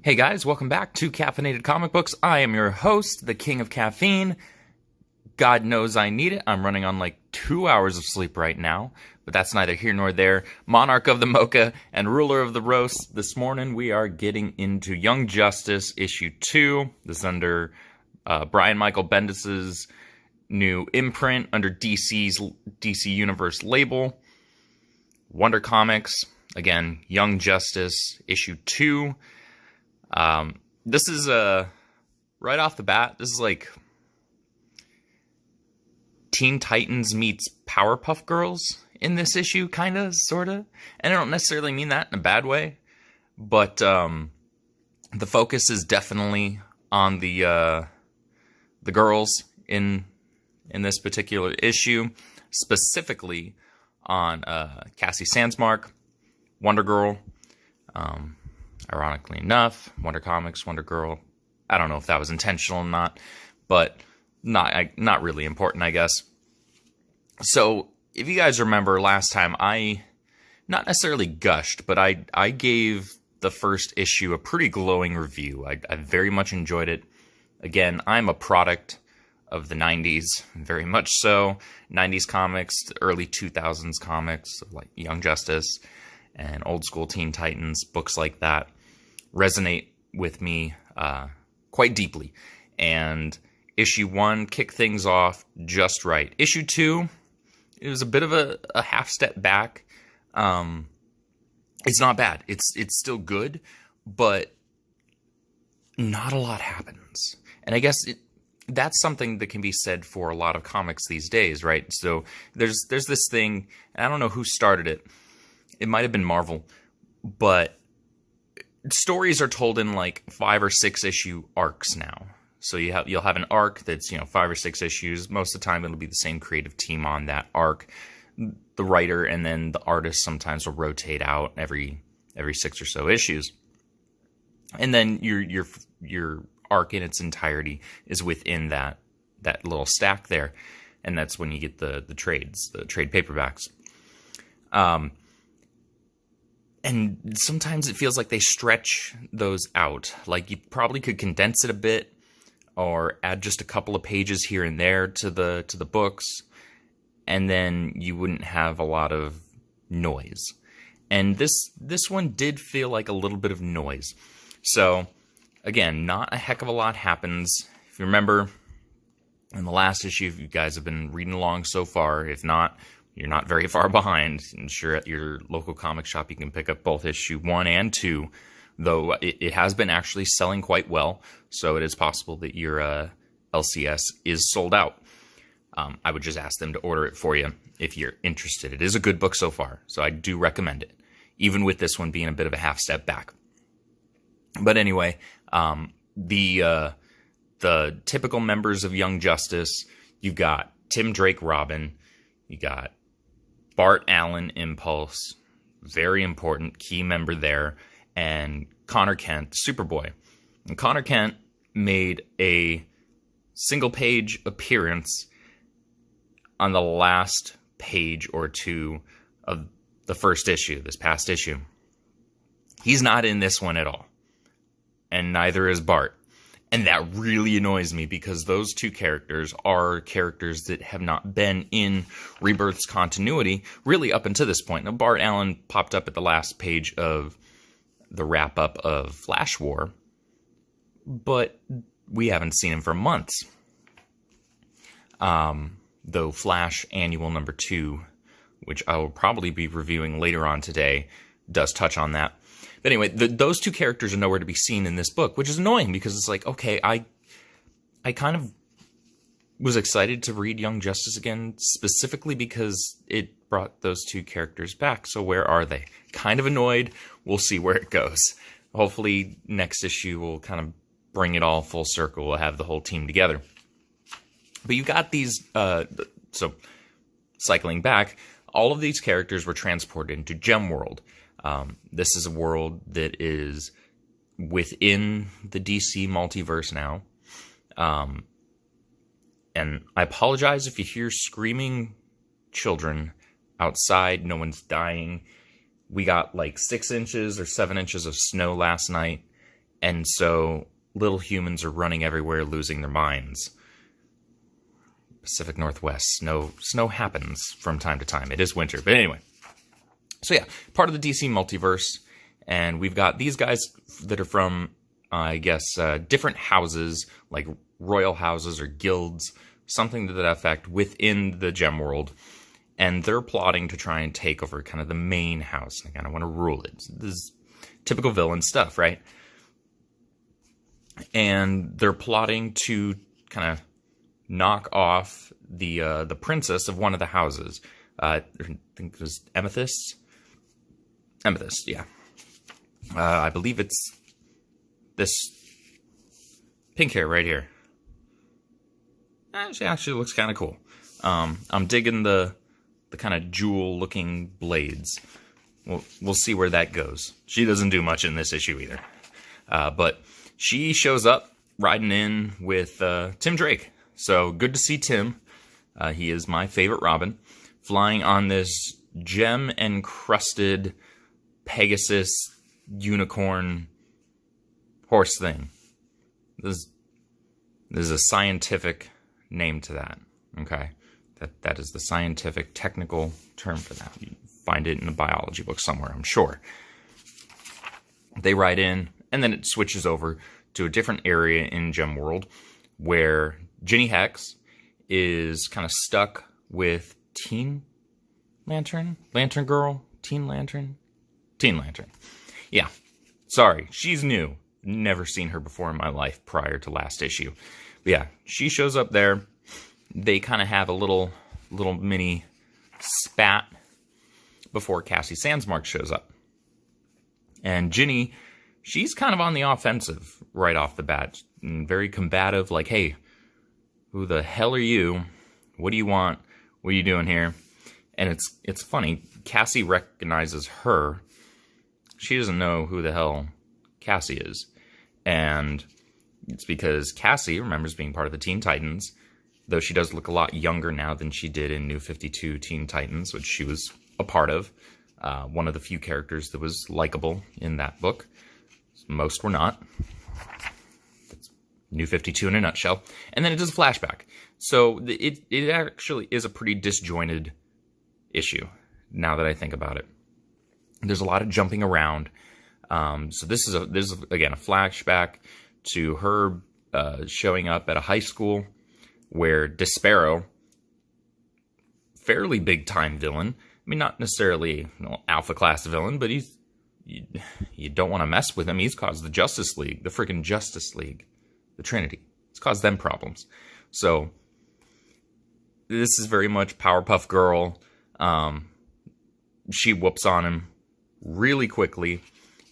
Hey guys, welcome back to Caffeinated Comic Books. I am your host, the king of caffeine. God knows I need it. I'm running on like 2 hours of sleep right now, but that's neither here nor there. Monarch of the Mocha and ruler of the roast. This morning we are getting into Young Justice issue 2. This is under Brian Michael Bendis' new imprint under DC's DC Universe label. Wonder Comics, again, Young Justice issue 2. This is, right off the bat, this is like Teen Titans meets Powerpuff Girls in this issue, kinda, sorta. And I don't necessarily mean that in a bad way, but, the focus is definitely on the girls in this particular issue, specifically on, Cassie Sandsmark, Wonder Girl, ironically enough, Wonder Comics, Wonder Girl. I don't know if that was intentional or not, but not really important, I guess. So, if you guys remember last time, I not necessarily gushed, but I gave the first issue a pretty glowing review. I very much enjoyed it. Again, I'm a product of the 90s, very much so. 90s comics, early 2000s comics, like Young Justice and old school Teen Titans, books like that resonate with me quite deeply. And issue 1 kicked things off just right. Issue 2, it was a bit of a half step back. It's not bad. It's still good, but not a lot happens. And I guess that's something that can be said for a lot of comics these days, right? So there's this thing, and I don't know who started it. It might have been Marvel, but stories are told in like 5 or 6 issue arcs now. So you'll have an arc that's 5 or 6 issues. Most of the time it'll be the same creative team on that arc. The writer and then the artist sometimes will rotate out every 6 or so issues. And then your arc in its entirety is within that little stack there. And that's when you get the trades, the trade paperbacks. And sometimes it feels like they stretch those out. Like you probably could condense it a bit or add just a couple of pages here and there to the books, and then you wouldn't have a lot of noise. And this one did feel like a little bit of noise. So, again, not a heck of a lot happens. If you remember, in the last issue, if you guys have been reading along so far, if not, you're not very far behind. I'm sure at your local comic shop you can pick up both issue 1 and 2, though it has been actually selling quite well, so it is possible that your LCS is sold out. I would just ask them to order it for you if you're interested. It is a good book so far, so I do recommend it, even with this one being a bit of a half step back. But anyway, the typical members of Young Justice, you've got Tim Drake Robin, you got Bart Allen Impulse, very important key member there, and Connor Kent Superboy. And Connor Kent made a single page appearance on the last page or two of the first issue, this past issue. He's not in this one at all, and neither is Bart. And that really annoys me because those two characters are characters that have not been in Rebirth's continuity really up until this point. Now, Bart Allen popped up at the last page of the wrap-up of Flash War, but we haven't seen him for months. Though Flash Annual number 2, which I will probably be reviewing later on today, does touch on that. But anyway, those two characters are nowhere to be seen in this book, which is annoying because it's like, okay, I kind of was excited to read Young Justice again, specifically because it brought those two characters back. So where are they? Kind of annoyed. We'll see where it goes. Hopefully next issue will kind of bring it all full circle. We'll have the whole team together. But you got these, so cycling back, all of these characters were transported into Gem World. This is a world that is within the DC multiverse now. And I apologize if you hear screaming children outside. No one's dying. We got like 6 inches or 7 inches of snow last night, And so little humans are running everywhere, losing their minds. Pacific Northwest, snow happens from time to time. It is winter, but anyway. So yeah, part of the DC multiverse, and we've got these guys that are from, I guess, different houses, like royal houses or guilds, something to that effect within the gem world, and they're plotting to try and take over kind of the main house. They kind of want to rule it. This is typical villain stuff, right? And they're plotting to kind of knock off the princess of one of the houses. I think it was Amethyst. Amethyst, yeah. I believe it's this pink hair right here. She actually looks kind of cool. I'm digging the kind of jewel-looking blades. We'll see where that goes. She doesn't do much in this issue either. But she shows up riding in with Tim Drake. So good to see Tim. He is my favorite Robin. Flying on this gem-encrusted Pegasus unicorn horse thing. This is a scientific name to that. Okay? That is the scientific technical term for that. You find it in a biology book somewhere, I'm sure. They ride in, and then it switches over to a different area in Gem World where Ginny Hex is kind of stuck with Teen Lantern? Lantern Girl? Teen Lantern? Teen Lantern. Yeah. Sorry, she's new. Never seen her before in my life prior to last issue. But yeah, she shows up there. They kind of have a little mini spat before Cassie Sandsmark shows up. And Ginny, she's kind of on the offensive right off the bat. And very combative, like, hey, who the hell are you? What do you want? What are you doing here? And it's funny. Cassie recognizes her. She doesn't know who the hell Cassie is. And it's because Cassie remembers being part of the Teen Titans, though she does look a lot younger now than she did in New 52 Teen Titans, which she was a part of. One of the few characters that was likable in that book. Most were not. That's New 52 in a nutshell. And then it does a flashback. So it actually is a pretty disjointed issue, now that I think about it. There's a lot of jumping around. So this is again a flashback to her showing up at a high school where Despero, fairly big time villain. I mean, not necessarily alpha class villain, but you don't want to mess with him. He's caused the Justice League, the freaking Justice League, the Trinity. It's caused them problems. So this is very much Powerpuff Girl. She whoops on him really quickly.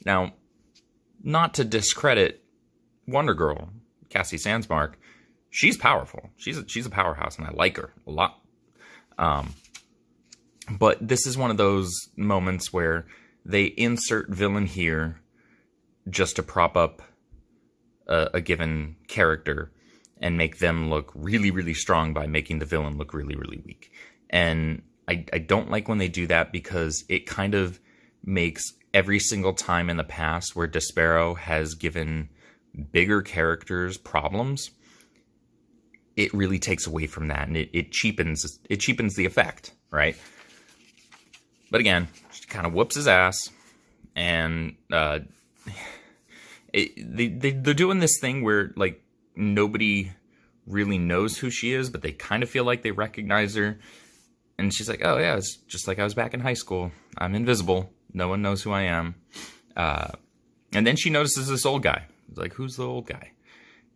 Now, not to discredit Wonder Girl, Cassie Sandsmark, she's powerful. She's a powerhouse, and I like her a lot. But this is one of those moments where they insert villain here just to prop up a given character and make them look really, really strong by making the villain look really, really weak. And I don't like when they do that, because it kind of makes every single time in the past where Despero has given bigger characters problems, it really takes away from that, and it cheapens the effect, right? But again, she kind of whoops his ass, and they're doing this thing where, like, nobody really knows who she is, but they kind of feel like they recognize her. And she's like, oh yeah, it's just like I was back in high school. I'm invisible. No one knows who I am. And then she notices this old guy. It's like, who's the old guy?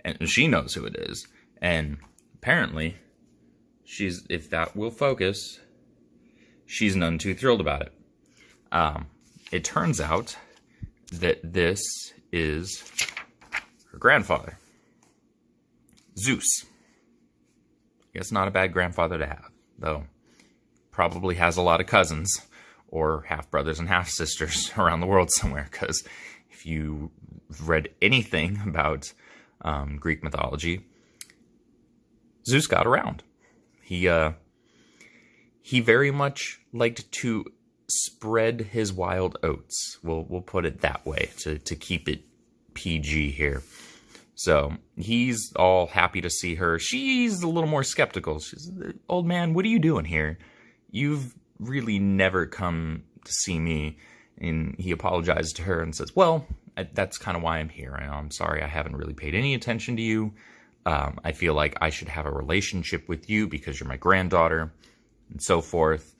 And she knows who it is. And apparently, if that will focus, she's none too thrilled about it. It turns out that this is her grandfather, Zeus. I guess not a bad grandfather to have, though. Probably has a lot of cousins or half-brothers and half-sisters around the world somewhere, because if you read anything about Greek mythology, Zeus got around. He very much liked to spread his wild oats. We'll put it that way to keep it PG here. So he's all happy to see her. She's a little more skeptical. She's, old man, what are you doing here? You've really never come to see me. And he apologized to her and says, well, that's kind of why I'm here. I'm sorry I haven't really paid any attention to you. I feel like I should have a relationship with you because you're my granddaughter and so forth.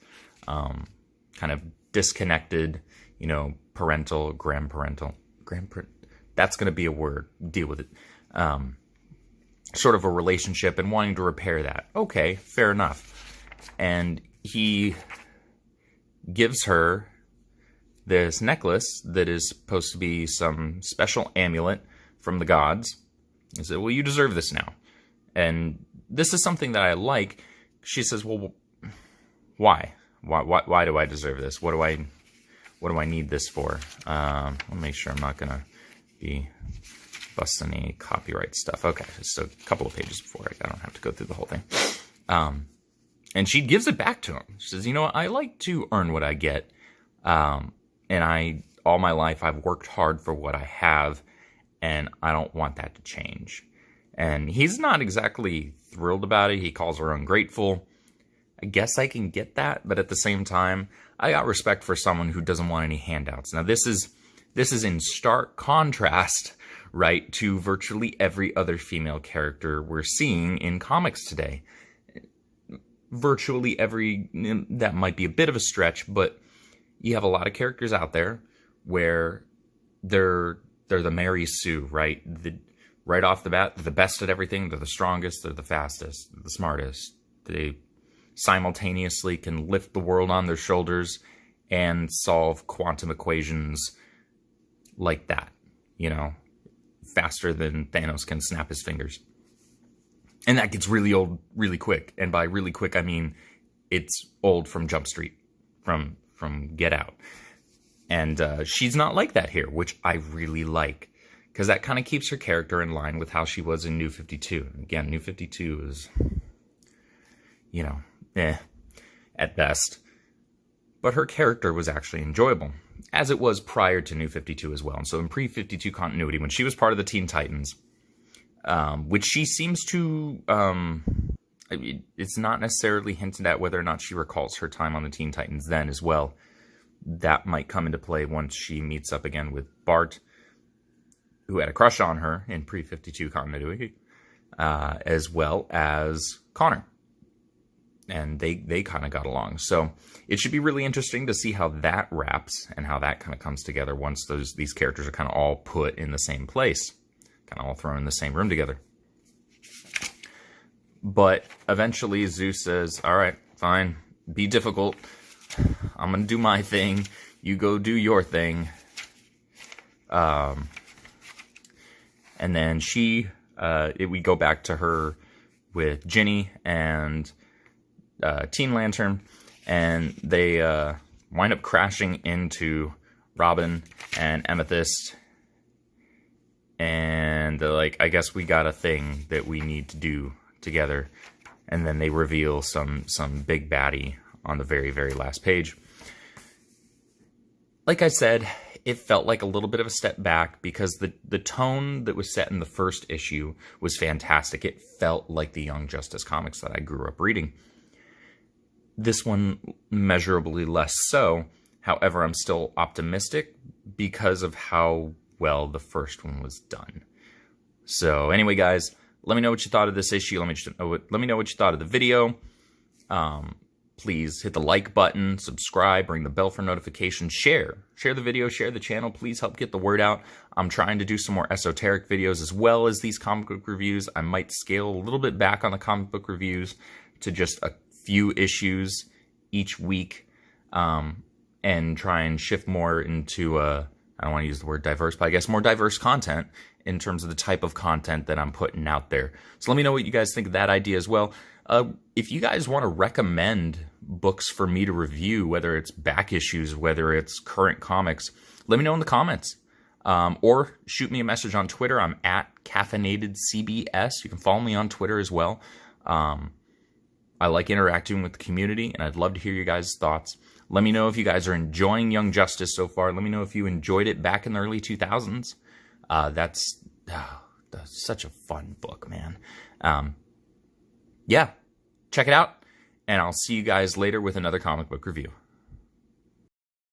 Kind of disconnected, you know, parental, grandparental. That's going to be a word. Deal with it. Sort of a relationship and wanting to repair that. Okay, fair enough. And he gives her this necklace that is supposed to be some special amulet from the gods. He said, well, you deserve this now. And this is something that I like. She says, well, why? Why do I deserve this? What do I need this for? Let me make sure I'm not going to be busting any copyright stuff. Okay, so a couple of pages before. I don't have to go through the whole thing. And she gives it back to him. She says, you know, I like to earn what I get. And all my life, I've worked hard for what I have, and I don't want that to change. And he's not exactly thrilled about it. He calls her ungrateful. I guess I can get that, but at the same time, I got respect for someone who doesn't want any handouts. Now, this is in stark contrast, right, to virtually every other female character we're seeing in comics today. Virtually every, that might be a bit of a stretch, but you have a lot of characters out there where they're the Mary Sue, right? Right off the bat, they're the best at everything. They're the strongest. They're the fastest. They're the smartest. They simultaneously can lift the world on their shoulders and solve quantum equations like that, you know, faster than Thanos can snap his fingers. And that gets really old really quick. And by really quick, I mean it's old from Jump Street, from Get Out. And she's not like that here, which I really like, because that kind of keeps her character in line with how she was in New 52. Again, New 52 is, you know, at best. But her character was actually enjoyable, as it was prior to New 52 as well. And so in pre-52 continuity, when she was part of the Teen Titans, which she seems to, I mean, it's not necessarily hinted at whether or not she recalls her time on the Teen Titans then as well. That might come into play once she meets up again with Bart, who had a crush on her in pre-52 continuity, as well as Connor. And they kind of got along. So it should be really interesting to see how that wraps and how that kind of comes together once these characters are kind of all put in the same place, kind of all thrown in the same room together. But eventually Zeus says, all right, fine, be difficult. I'm going to do my thing. You go do your thing. And then we go back to her with Ginny and Teen Lantern, and they wind up crashing into Robin and Amethyst. And they're like, I guess we got a thing that we need to do together. And then they reveal some big baddie on the very, very last page. Like I said, it felt like a little bit of a step back because the tone that was set in the first issue was fantastic. It felt like the Young Justice comics that I grew up reading. This one, measurably less so. However, I'm still optimistic because of how well the first one was done. So anyway, guys, let me know what you thought of this issue. Let me know what you thought of the video. Please hit the like button, subscribe, ring the bell for notifications, share the video, share the channel. Please help get the word out. I'm trying to do some more esoteric videos as well as these comic book reviews. I might scale a little bit back on the comic book reviews to just a few issues each week, and try and shift more into, I don't want to use the word diverse, but I guess more diverse content in terms of the type of content that I'm putting out there. So let me know what you guys think of that idea as well. If you guys want to recommend books for me to review, whether it's back issues, whether it's current comics, let me know in the comments. Or shoot me a message on Twitter. I'm at CaffeinatedCBS. You can follow me on Twitter as well. I like interacting with the community, and I'd love to hear your guys' thoughts. Let me know if you guys are enjoying Young Justice so far. Let me know if you enjoyed it back in the early 2000s. That's such a fun book, man. Yeah, check it out, and I'll see you guys later with another comic book review.